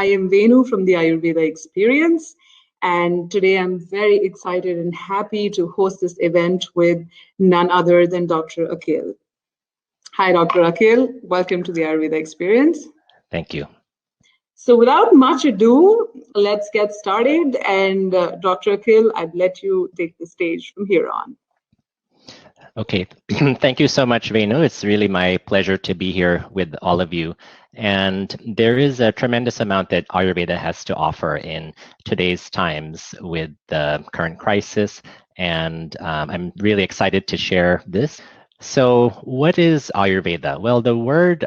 am Venu from the Ayurveda Experience, and today I'm very excited and happy to host this event with none other than Dr. Akil. Hi, Dr. Akil. Welcome to the Ayurveda Experience. Thank you. So without much ado, let's get started. And Dr. Akil, I'd let you take the stage from here on. Okay, thank you so much, Venu. It's really my pleasure to be here with all of you. And there is a tremendous amount that Ayurveda has to offer in today's times with the current crisis. And I'm really excited to share this. So what is Ayurveda? Well, the word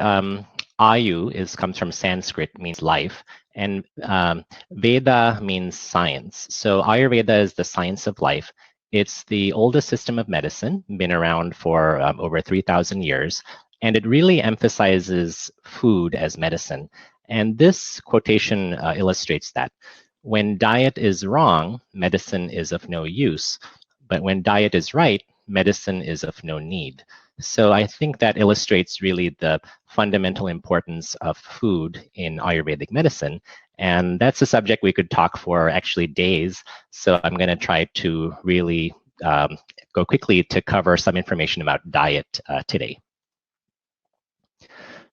Ayu comes from Sanskrit, means life, and Veda means science. So Ayurveda is the science of life. It's the oldest system of medicine, been around for over 3,000 years, and it really emphasizes food as medicine. And this quotation illustrates that. When diet is wrong, medicine is of no use. But when diet is right, medicine is of no need. So I think that illustrates really the fundamental importance of food in Ayurvedic medicine. And that's a subject we could talk for actually days. So I'm going to try to really go quickly to cover some information about diet today.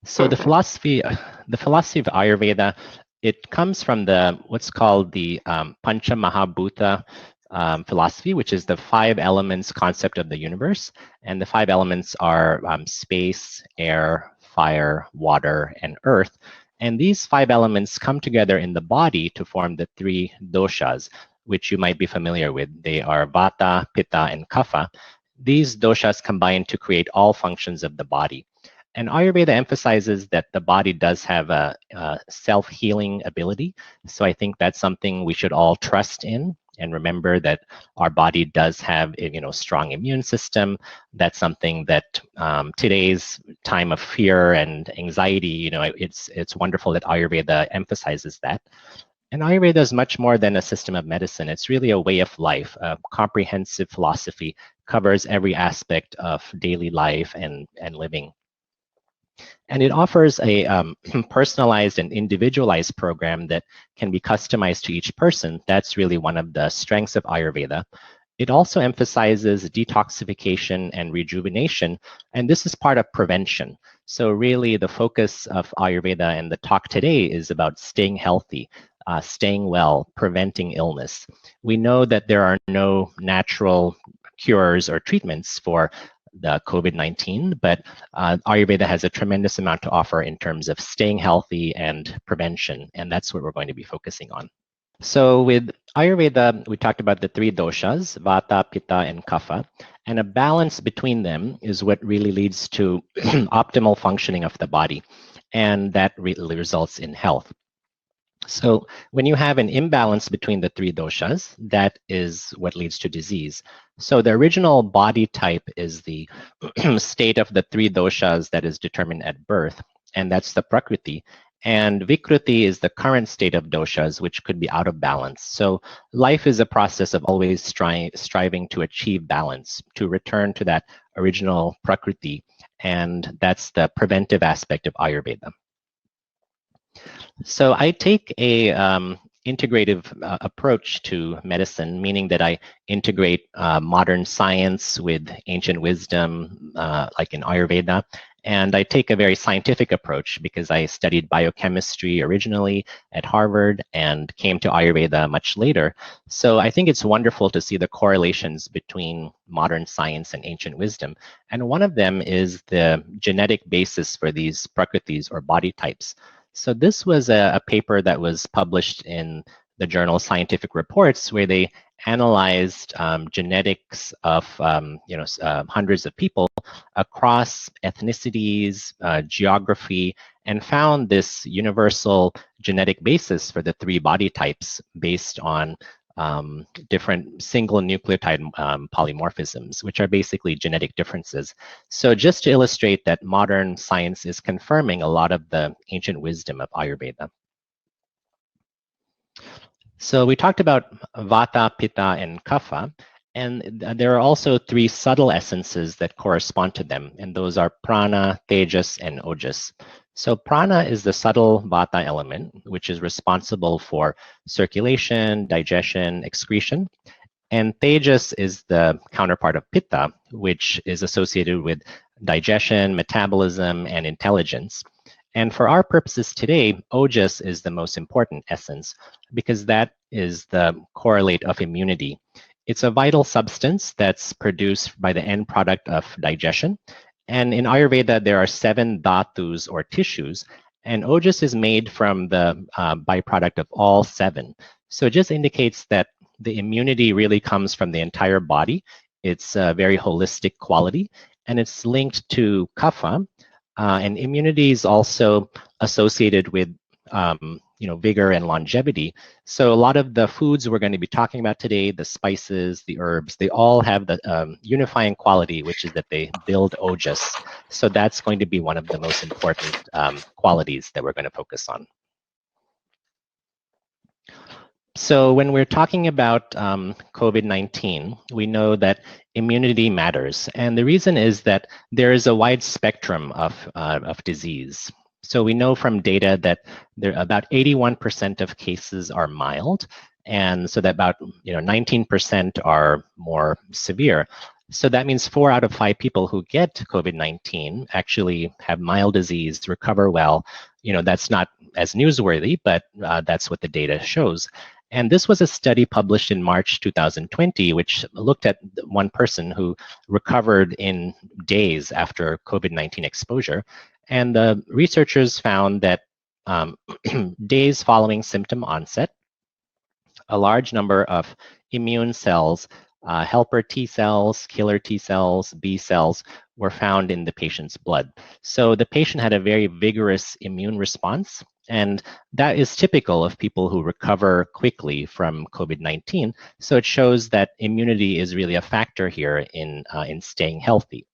So the philosophy of Ayurveda, it comes from what's called the Pancha Mahabhuta philosophy, which is the 5 elements concept of the universe. And the 5 elements are space, air, fire, water, and earth. And these 5 elements come together in the body to form the 3 doshas, which you might be familiar with. They are Vata, Pitta, and Kapha. These doshas combine to create all functions of the body. And Ayurveda emphasizes that the body does have a self-healing ability. So I think that's something we should all trust in. And remember that our body does have a strong immune system. That's something that today's time of fear and anxiety, it's wonderful that Ayurveda emphasizes that. And Ayurveda is much more than a system of medicine. It's really a way of life. A comprehensive philosophy covers every aspect of daily life and living. And it offers a personalized and individualized program that can be customized to each person. That's really one of the strengths of Ayurveda. It also emphasizes detoxification and rejuvenation, and this is part of prevention. So really the focus of Ayurveda and the talk today is about staying healthy, staying well, preventing illness. We know that there are no natural cures or treatments for the COVID-19, but Ayurveda has a tremendous amount to offer in terms of staying healthy and prevention, and that's what we're going to be focusing on. So with Ayurveda, we talked about the 3 doshas, Vata, Pitta, and Kapha, and a balance between them is what really leads to optimal functioning of the body, and that really results in health. So when you have an imbalance between the 3 doshas, that is what leads to disease. So the original body type is the state of the 3 doshas that is determined at birth, and that's the Prakriti. And Vikruti is the current state of doshas, which could be out of balance. So life is a process of always striving to achieve balance, to return to that original Prakriti, and that's the preventive aspect of Ayurveda. So I take a integrative approach to medicine, meaning that I integrate modern science with ancient wisdom, like in Ayurveda. And I take a very scientific approach because I studied biochemistry originally at Harvard and came to Ayurveda much later. So I think it's wonderful to see the correlations between modern science and ancient wisdom. And one of them is the genetic basis for these prakritis or body types. So this was a paper that was published in the journal Scientific Reports, where they analyzed genetics of hundreds of people across ethnicities, geography, and found this universal genetic basis for the 3 body types based on different single nucleotide polymorphisms, which are basically genetic differences. So just to illustrate that modern science is confirming a lot of the ancient wisdom of Ayurveda. So we talked about Vata, Pitta, and Kapha, and there are also 3 subtle essences that correspond to them, and those are Prana, Tejas, and Ojas. So prana is the subtle vata element, which is responsible for circulation, digestion, excretion. And tejas is the counterpart of pitta, which is associated with digestion, metabolism, and intelligence. And for our purposes today, ojas is the most important essence because that is the correlate of immunity. It's a vital substance that's produced by the end product of digestion. And in Ayurveda, there are 7 dhatus or tissues, and ojas is made from the byproduct of all 7. So it just indicates that the immunity really comes from the entire body. It's a very holistic quality, and it's linked to kapha. And immunity is also associated with vigor and longevity. So a lot of the foods we're going to be talking about today, the spices, the herbs, they all have the unifying quality, which is that they build ojas. So that's going to be one of the most important qualities that we're going to focus on. So when we're talking about COVID-19, we know that immunity matters. And the reason is that there is a wide spectrum of disease. So we know from data that about 81% of cases are mild, and so that about 19% are more severe. So that means 4 out of 5 people who get COVID-19 actually have mild disease, recover well. That's not as newsworthy, but that's what the data shows. And this was a study published in March 2020, which looked at one person who recovered in days after COVID-19 exposure. And the researchers found that days following symptom onset, a large number of immune cells, helper T cells, killer T cells, B cells, were found in the patient's blood. So the patient had a very vigorous immune response, and that is typical of people who recover quickly from COVID-19. So it shows that immunity is really a factor here in staying healthy.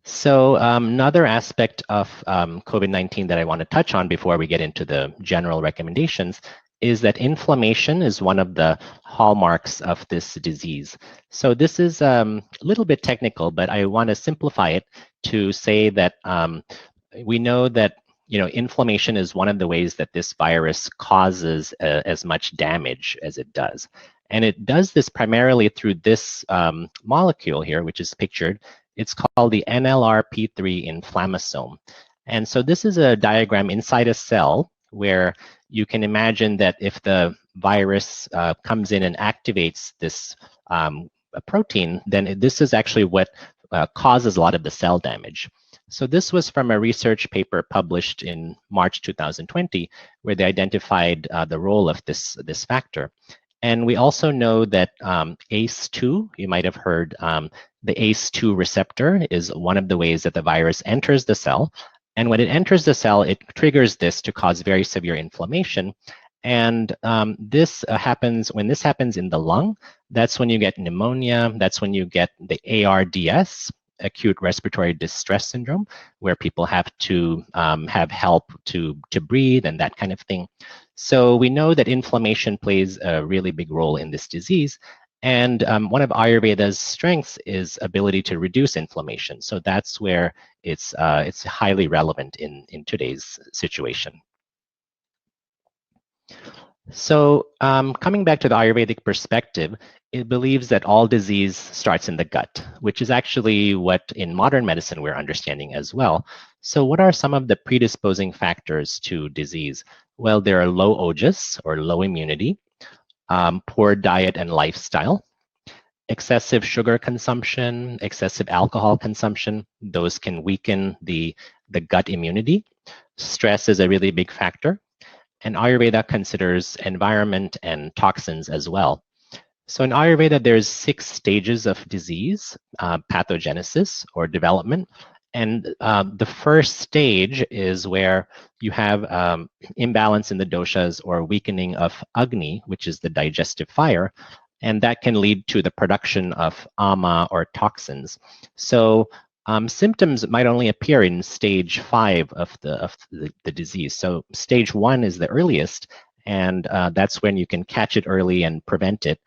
So another aspect of COVID-19 that I want to touch on before we get into the general recommendations is that inflammation is one of the hallmarks of this disease. So this is a little bit technical, but I want to simplify it to say that we know that inflammation is one of the ways that this virus causes as much damage as it does. And it does this primarily through this molecule here, which is pictured. It's called the NLRP3 inflammasome. And so this is a diagram inside a cell where you can imagine that if the virus comes in and activates this protein, then this is actually what causes a lot of the cell damage. So this was from a research paper published in March 2020, where they identified the role of this factor. And we also know that ACE2, you might have heard, the ACE2 receptor is one of the ways that the virus enters the cell. And when it enters the cell, it triggers this to cause very severe inflammation. And this happens when this happens in the lung. That's when you get pneumonia. That's when you get the ARDS, acute respiratory distress syndrome, where people have to have help to breathe and that kind of thing. So we know that inflammation plays a really big role in this disease. And one of Ayurveda's strengths is ability to reduce inflammation. So that's where it's highly relevant in today's situation. So coming back to the Ayurvedic perspective, it believes that all disease starts in the gut, which is actually what in modern medicine we're understanding as well. So what are some of the predisposing factors to disease? Well, there are low ojas or low immunity, poor diet and lifestyle, excessive sugar consumption, excessive alcohol consumption. Those can weaken the gut immunity. Stress is a really big factor. And Ayurveda considers environment and toxins as well. So in Ayurveda, there's 6 stages of disease, pathogenesis or development. And the first stage is where you have imbalance in the doshas or weakening of Agni, which is the digestive fire. And that can lead to the production of ama or toxins. So symptoms might only appear in stage 5 of the disease. So stage 1 is the earliest, and that's when you can catch it early and prevent it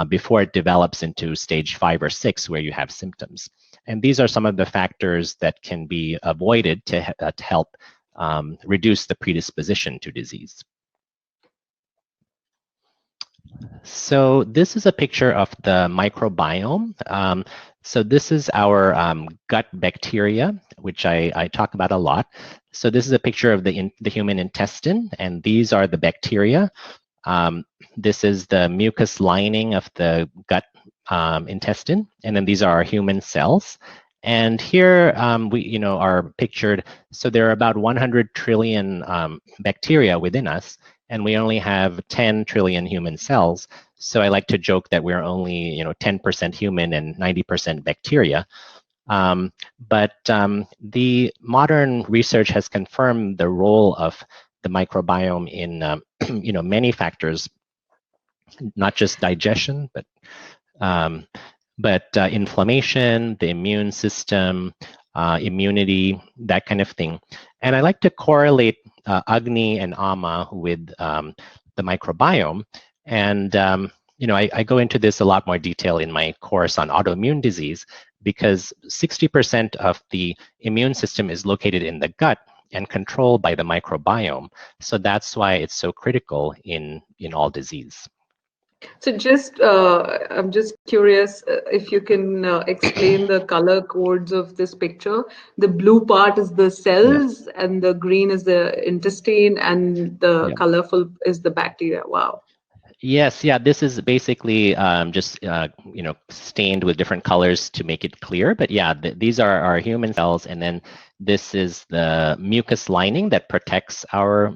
before it develops into stage 5 or 6 where you have symptoms. And these are some of the factors that can be avoided to help reduce the predisposition to disease. So this is a picture of the microbiome. So this is our gut bacteria, which I talk about a lot. So this is a picture of the human intestine, and these are the bacteria. This is the mucous lining of the gut intestine, and then these are our human cells. And here we are pictured, so there are about 100 trillion bacteria within us, and we only have 10 trillion human cells. So I like to joke that we're only 10% human and 90% bacteria. But the modern research has confirmed the role of the microbiome in many factors, not just digestion, but inflammation, the immune system, immunity, that kind of thing. And I like to correlate Agni and Ama with the microbiome. And I go into this a lot more detail in my course on autoimmune disease, because 60% of the immune system is located in the gut and controlled by the microbiome. So that's why it's so critical in all disease. So I'm just curious if you can explain the color codes of this picture. The blue part is the cells, and the green is the intestine, and the colorful is the bacteria. Wow. Yes, yeah, this is basically just, stained with different colors to make it clear. But yeah, these are our human cells, and then this is the mucous lining that protects our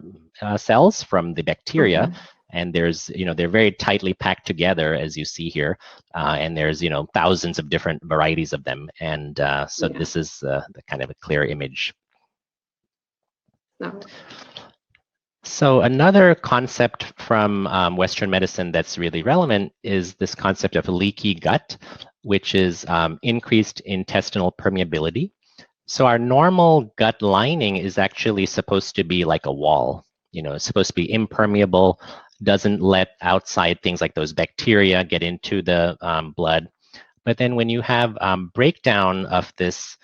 cells from the bacteria. Okay. And there's, they're very tightly packed together, as you see here. And there's, thousands of different varieties of them. And this is the kind of a clear image. No. So another concept from Western medicine that's really relevant is this concept of leaky gut, which is increased intestinal permeability. So our normal gut lining is actually supposed to be like a wall. It's supposed to be impermeable, doesn't let outside things like those bacteria get into the blood. But then when you have breakdown of this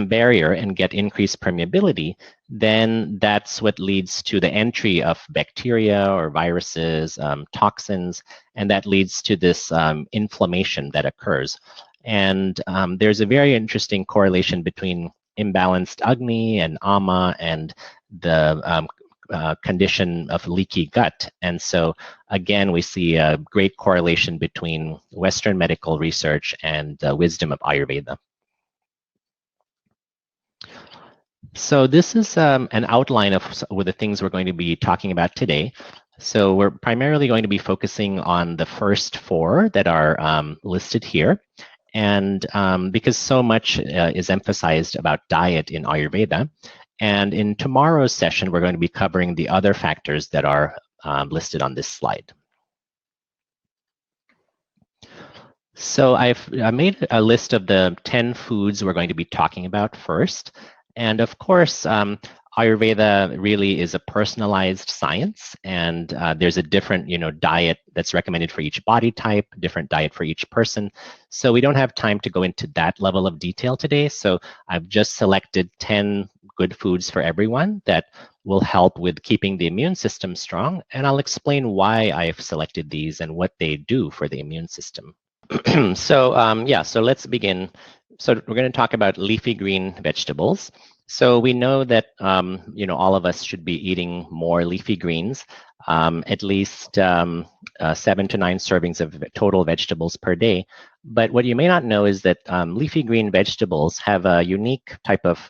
barrier and get increased permeability, then that's what leads to the entry of bacteria or viruses, toxins, and that leads to this inflammation that occurs. And there's a very interesting correlation between imbalanced Agni and Ama and the condition of leaky gut. And so again, we see a great correlation between Western medical research and the wisdom of Ayurveda. So this is an outline of the things we're going to be talking about today. So we're primarily going to be focusing on the first 4 that are listed here. And because so much is emphasized about diet in Ayurveda. And in tomorrow's session, we're going to be covering the other factors that are listed on this slide. So I've made a list of the 10 foods we're going to be talking about first. And of course, Ayurveda really is a personalized science, and there's a different, diet that's recommended for each body type, different diet for each person. So we don't have time to go into that level of detail today. So I've just selected 10 good foods for everyone that will help with keeping the immune system strong. And I'll explain why I've selected these and what they do for the immune system. So let's begin. So we're going to talk about leafy green vegetables. So we know that all of us should be eating more leafy greens, at least 7 to 9 servings of total vegetables per day. But what you may not know is that leafy green vegetables have a unique type of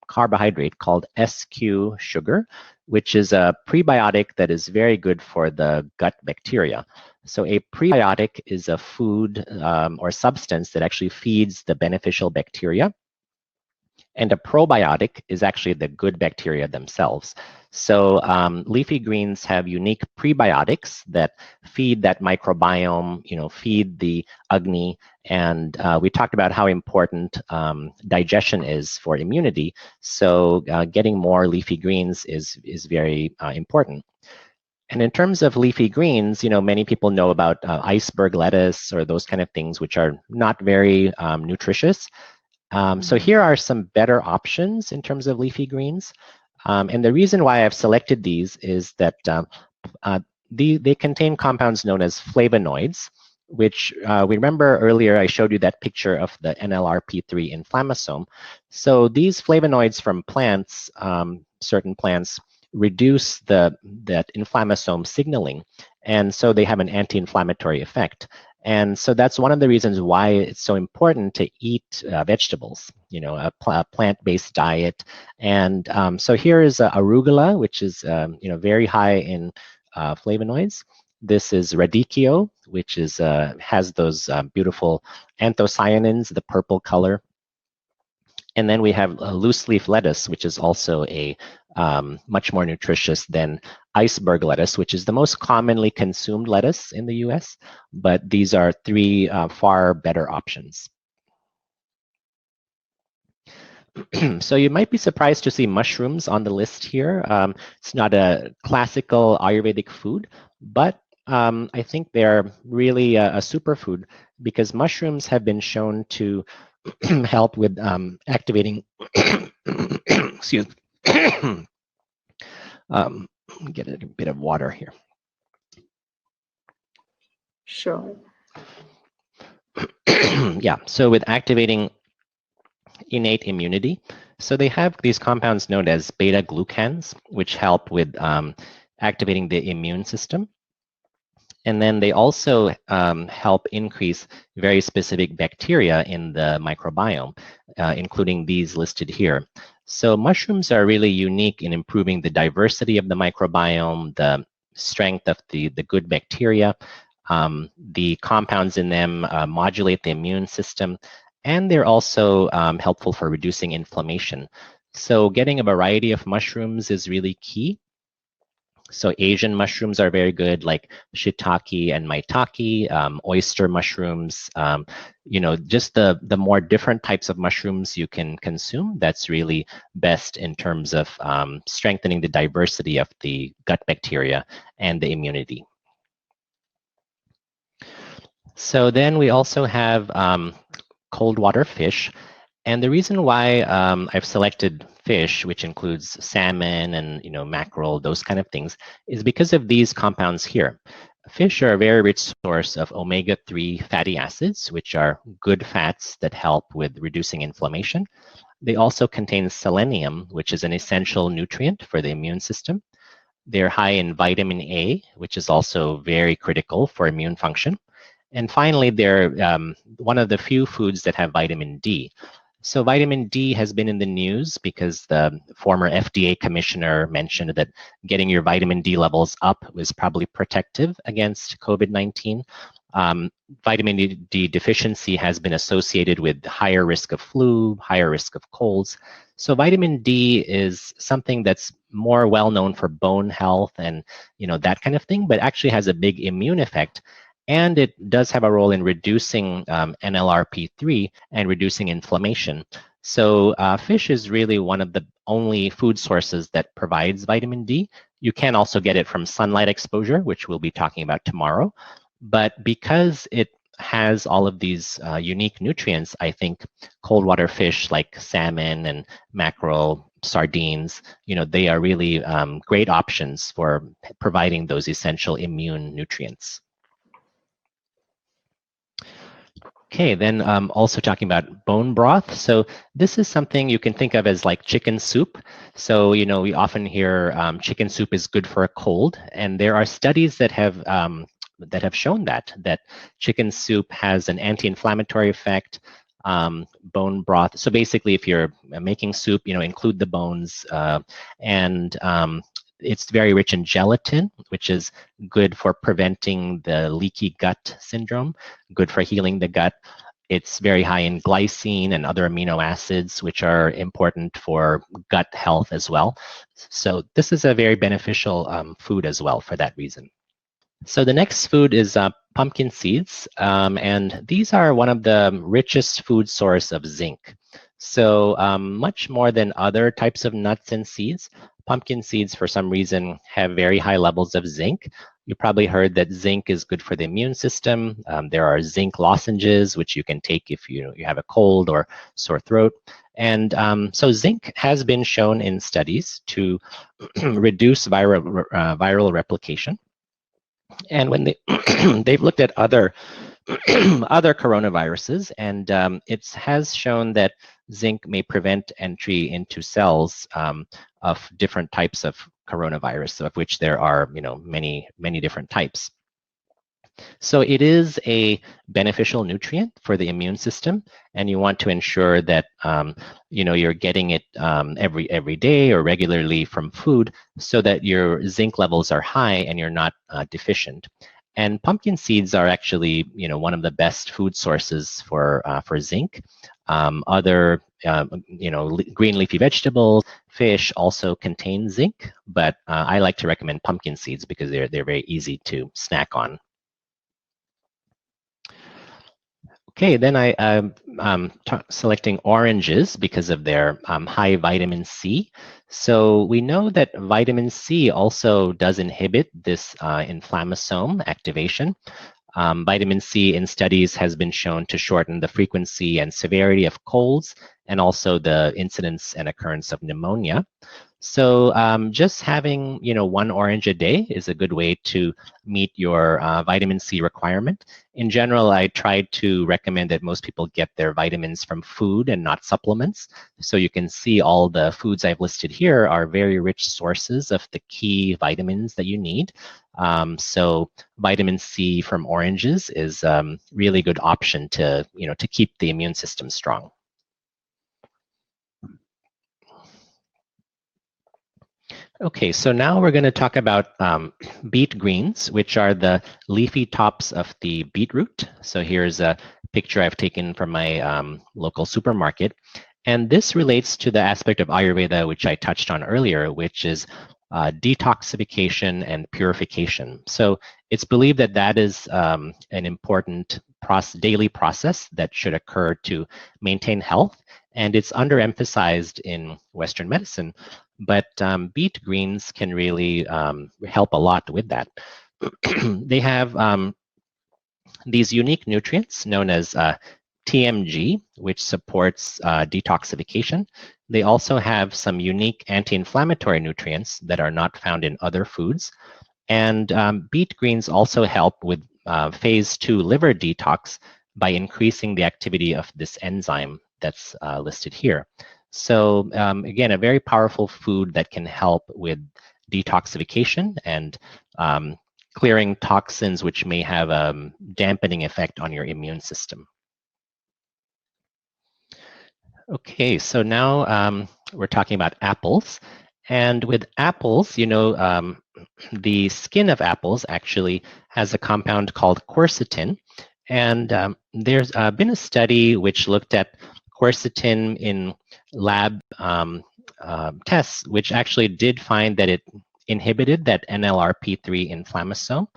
carbohydrate called SQ sugar, which is a prebiotic that is very good for the gut bacteria. So a prebiotic is a food or substance that actually feeds the beneficial bacteria. And a probiotic is actually the good bacteria themselves. So leafy greens have unique prebiotics that feed that microbiome, feed the Agni. And we talked about how important digestion is for immunity. So getting more leafy greens is very important. And in terms of leafy greens, many people know about iceberg lettuce or those kind of things, which are not very nutritious. So here are some better options in terms of leafy greens. And the reason why I've selected these is that they contain compounds known as flavonoids, which we remember earlier I showed you that picture of the NLRP3 inflammasome. So these flavonoids from plants, certain plants, reduce that inflammasome signaling, and so they have an anti-inflammatory effect. And so that's one of the reasons why it's so important to eat vegetables, a plant-based diet. And so here is arugula, which is very high in flavonoids. This is radicchio, which is has those beautiful anthocyanins, the purple color. And then we have loose leaf lettuce, which is also a much more nutritious than iceberg lettuce, which is the most commonly consumed lettuce in the US. But these are three far better options. So you might be surprised to see mushrooms on the list here. It's not a classical Ayurvedic food, but I think they're really a superfood because mushrooms have been shown to help with activating, excuse me, get a bit of water here. Sure. Yeah, so with activating innate immunity, so they have these compounds known as beta-glucans, which help with activating the immune system. And then they also help increase very specific bacteria in the microbiome, including these listed here. So mushrooms are really unique in improving the diversity of the microbiome, the strength of the good bacteria. The compounds in them modulate the immune system, and they're also helpful for reducing inflammation. So getting a variety of mushrooms is really key. So Asian mushrooms are very good, like shiitake and maitake, oyster mushrooms, just the more different types of mushrooms you can consume, that's really best in terms of strengthening the diversity of the gut bacteria and the immunity. So then we also have cold water fish. And the reason why I've selected fish, which includes salmon and mackerel, those kind of things, is because of these compounds here. Fish are a very rich source of omega-3 fatty acids, which are good fats that help with reducing inflammation. They also contain selenium, which is an essential nutrient for the immune system. They're high in vitamin A, which is also very critical for immune function. And finally, they're one of the few foods that have vitamin D. So vitamin D has been in the news because the former FDA commissioner mentioned that getting your vitamin D levels up was probably protective against COVID-19. Vitamin D deficiency has been associated with higher risk of flu, higher risk of colds. So vitamin D is something that's more well known for bone health and that kind of thing, but actually has a big immune effect. And it does have a role in reducing NLRP3 and reducing inflammation. So fish is really one of the only food sources that provides vitamin D. You can also get it from sunlight exposure, which we'll be talking about tomorrow. But because it has all of these unique nutrients, I think cold water fish like salmon and mackerel, sardines, they are really great options for providing those essential immune nutrients. Okay, then also talking about bone broth. So this is something you can think of as like chicken soup. So, we often hear chicken soup is good for a cold, and there are studies that have shown that chicken soup has an anti-inflammatory effect. Bone broth. So basically, if you're making soup, include the bones, and it's very rich in gelatin, which is good for preventing the leaky gut syndrome, good for healing the gut. It's very high in glycine and other amino acids, which are important for gut health as well. So this is a very beneficial food as well for that reason. So the next food is pumpkin seeds, and these are one of the richest food source of zinc. So much more than other types of nuts and seeds, pumpkin seeds for some reason have very high levels of zinc. You probably heard that zinc is good for the immune system. There are zinc lozenges, which you can take if you have a cold or sore throat. And so zinc has been shown in studies to reduce viral replication. And when they've looked at other other coronaviruses, and it has shown that zinc may prevent entry into cells of different types of coronavirus, of which there are many different types. So it is a beneficial nutrient for the immune system, and you want to ensure that you're getting it every day or regularly from food, so that your zinc levels are high and you're not deficient. And pumpkin seeds are actually one of the best food sources for zinc. Other green leafy vegetables, fish also contain zinc, but I like to recommend pumpkin seeds because they're very easy to snack on. Okay, then I'm selecting oranges because of their high vitamin C. So we know that vitamin C also does inhibit this inflammasome activation. Vitamin C in studies has been shown to shorten the frequency and severity of colds and also the incidence and occurrence of pneumonia. So just having one orange a day is a good way to meet your vitamin C requirement. In general, I try to recommend that most people get their vitamins from food and not supplements. So you can see all the foods I've listed here are very rich sources of the key vitamins that you need. So vitamin C from oranges is really good option to to keep the immune system strong. Okay, so now we're going to talk about beet greens, which are the leafy tops of the beetroot. So here's a picture I've taken from my local supermarket. And this relates to the aspect of Ayurveda, which I touched on earlier, which is detoxification and purification. So it's believed that that is an important daily process that should occur to maintain health. And it's underemphasized in Western medicine. But beet greens can really help a lot with that. They have these unique nutrients known as TMG, which supports detoxification. They also have some unique anti-inflammatory nutrients that are not found in other foods. And beet greens also help with phase 2 liver detox by increasing the activity of this enzyme that's listed here. So again, a very powerful food that can help with detoxification and clearing toxins which may have a dampening effect on your immune system. Okay, so now we're talking about apples. And with apples, the skin of apples actually has a compound called quercetin. And there's been a study which looked at quercetin in lab tests, which actually did find that it inhibited that NLRP3 inflammasome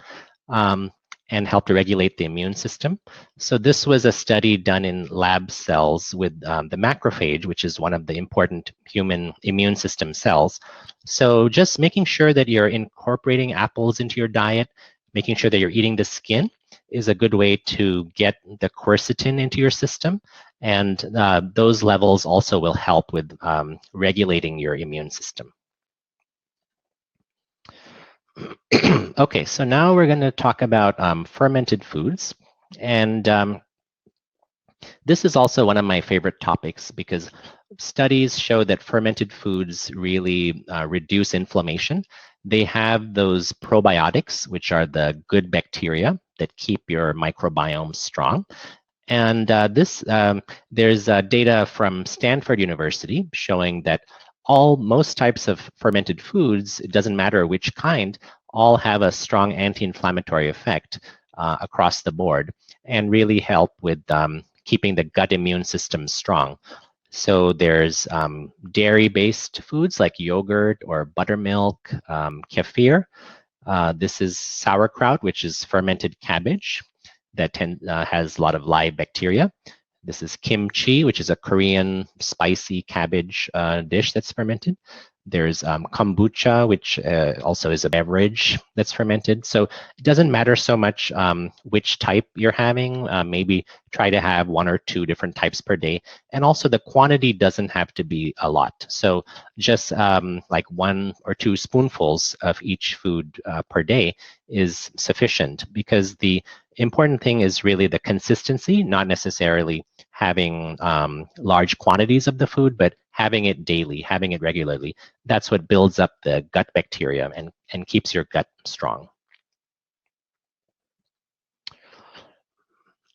and helped to regulate the immune system. So this was a study done in lab cells with the macrophage, which is one of the important human immune system cells. So just making sure that you're incorporating apples into your diet, making sure that you're eating the skin is a good way to get the quercetin into your system. And those levels also will help with regulating your immune system. Okay, so now we're going to talk about fermented foods. And this is also one of my favorite topics because studies show that fermented foods really reduce inflammation. They have those probiotics, which are the good bacteria that keep your microbiome strong. And there's data from Stanford University showing that most types of fermented foods, it doesn't matter which kind, all have a strong anti-inflammatory effect across the board and really help with keeping the gut immune system strong. So there's dairy-based foods like yogurt or buttermilk, kefir. This is sauerkraut, which is fermented cabbage that has a lot of live bacteria. This is kimchi, which is a Korean spicy cabbage dish that's fermented. There's kombucha, which also is a beverage that's fermented. So it doesn't matter so much which type you're having. Maybe try to have 1 or 2 different types per day. And also the quantity doesn't have to be a lot. So just like 1 or 2 spoonfuls of each food per day is sufficient, because the important thing is really the consistency, not necessarily having large quantities of the food, but having it daily, having it regularly. That's what builds up the gut bacteria and keeps your gut strong.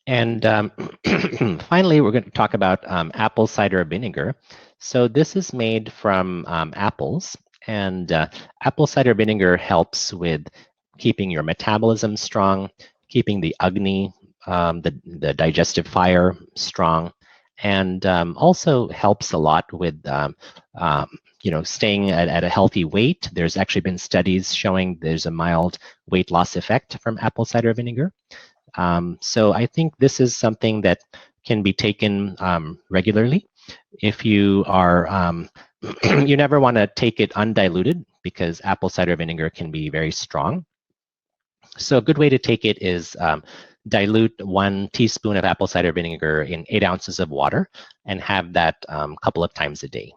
And finally, we're going to talk about apple cider vinegar. So this is made from apples, and apple cider vinegar helps with keeping your metabolism strong, keeping the Agni, the digestive fire, strong, and also helps a lot with staying at a healthy weight. There's actually been studies showing there's a mild weight loss effect from apple cider vinegar. So I think this is something that can be taken regularly. If you are, you never want to take it undiluted, because apple cider vinegar can be very strong. So a good way to take it is dilute 1 teaspoon of apple cider vinegar in 8 ounces of water and have that a couple of times a day.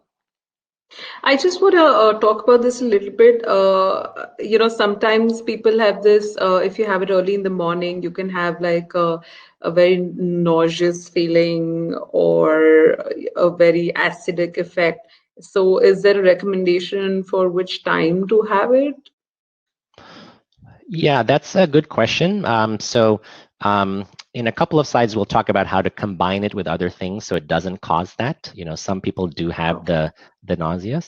I just want to talk about this a little bit. Sometimes people have this, if you have it early in the morning, you can have like a very nauseous feeling or a very acidic effect. So is there a recommendation for which time to have it? Yeah, that's a good question. In a couple of slides, we'll talk about how to combine it with other things so it doesn't cause that. Some people do have the nausea.